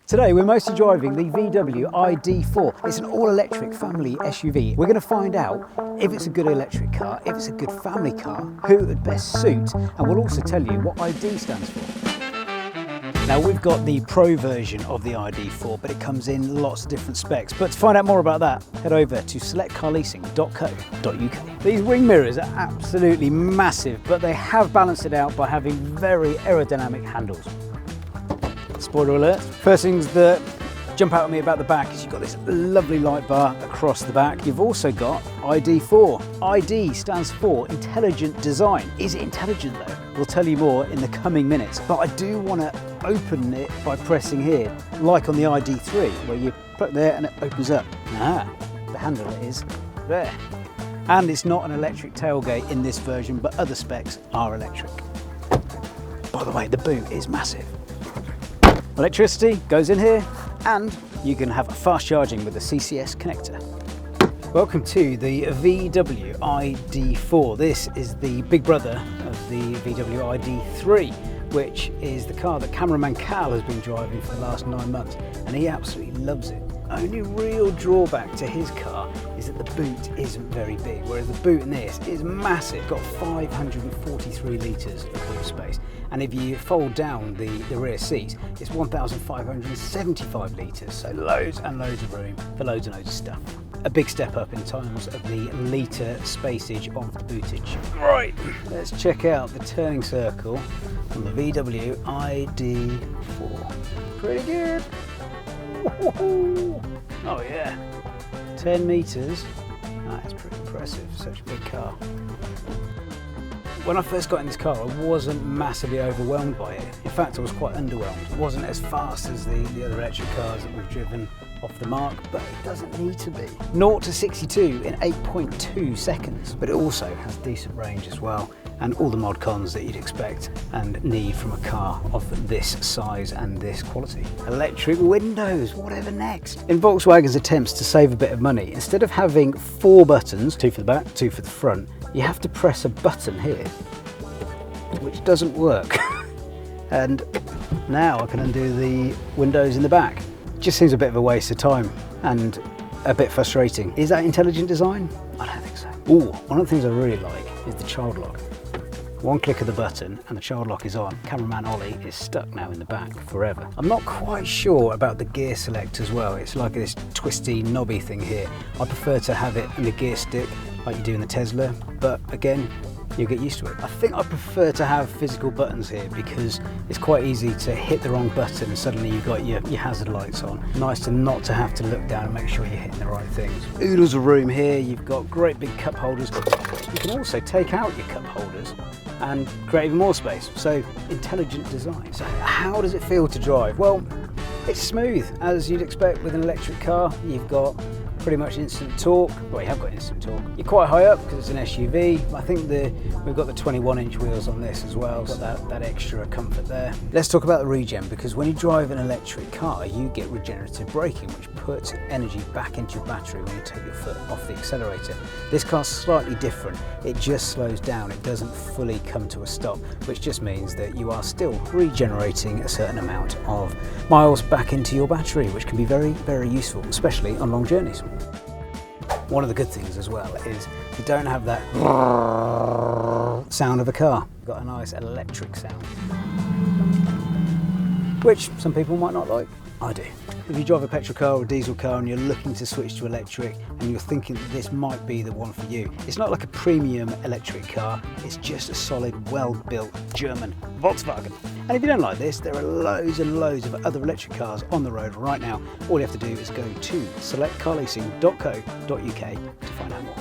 Today we're mostly driving the VW ID.4. It's an all-electric family SUV. We're going to find out if it's a good electric car, if it's a good family car, who it would best suit, and we'll also tell you what ID stands for. Now we've got the Pro version of the ID.4, but it comes in lots of different specs. But to find out more about that, head over to selectcarleasing.co.uk. These wing mirrors are absolutely massive, but they have balanced it out by having very aerodynamic handles. Spoiler alert. First things that jump out at me about the back is you've got this lovely light bar across the back. You've also got ID.4. ID stands for intelligent design. Is it intelligent though? We'll tell you more in the coming minutes, but I do want to open it by pressing here, like on the ID.3, where you put there and it opens up. The handle is there. And it's not an electric tailgate in this version, but other specs are electric. By the way, the boot is massive. Electricity goes in here, and you can have fast charging with the CCS connector. Welcome to the VW ID.4. This is the big brother of the VW ID.3, which is the car that cameraman Cal has been driving for the last 9 months, and he absolutely loves it. Only real drawback to his car is that the boot isn't very big, whereas the boot in this is massive. Got 543 litres of boot space, and if you fold down the rear seats, it's 1,575 litres, so loads and loads of room for loads and loads of stuff. A big step up in terms of the litre spacage of the bootage. Right, let's check out the turning circle on the VW ID.4. Pretty good. Oh yeah, 10 metres. That's pretty impressive, such a big car. When I first got in this car, I wasn't massively overwhelmed by it. In fact, I was quite underwhelmed. It wasn't as fast as the other electric cars that we've driven off the mark, but it doesn't need to be. 0 to 62 in 8.2 seconds, but it also has decent range as well, and all the mod cons that you'd expect and need from a car of this size and this quality. Electric windows, whatever next? In Volkswagen's attempts to save a bit of money, instead of having 4 buttons, 2 for the back, 2 for the front, you have to press a button here, which doesn't work. And now I can undo the windows in the back. Just seems a bit of a waste of time and a bit frustrating. Is that intelligent design? I don't think so. Ooh, one of the things I really like is the child lock. One click of the button and the child lock is on. Cameraman Ollie is stuck now in the back forever. I'm not quite sure about the gear select as well. It's like this twisty, knobby thing here. I prefer to have it in the gear stick like you do in the Tesla, but again, you'll get used to it. I think I prefer to have physical buttons here because it's quite easy to hit the wrong button and suddenly you've got your hazard lights on. Nice to not to have to look down and make sure you're hitting the right things. Oodles of room here. You've got great big cup holders. You can also take out your cup holders and create even more space. So intelligent design. So how does it feel to drive? Well, it's smooth as you'd expect with an electric car. You've got pretty much instant torque. Well, you have got instant torque. You're quite high up because it's an SUV. I think we've got the 21-inch wheels on this as well. Got that extra comfort there. Let's talk about the regen, because when you drive an electric car, you get regenerative braking, which puts energy back into your battery when you take your foot off the accelerator. This car's slightly different. It just slows down. It doesn't fully come to a stop, which just means that you are still regenerating a certain amount of miles back into your battery, which can be very, very useful, especially on long journeys. One of the good things as well is you don't have that sound of a car. You've got a nice electric sound, which some people might not like. I do. If you drive a petrol car or a diesel car and you're looking to switch to electric and you're thinking that this might be the one for you, it's not like a premium electric car, it's just a solid, well-built German Volkswagen. And if you don't like this, there are loads and loads of other electric cars on the road right now. All you have to do is go to selectcarleasing.co.uk to find out more.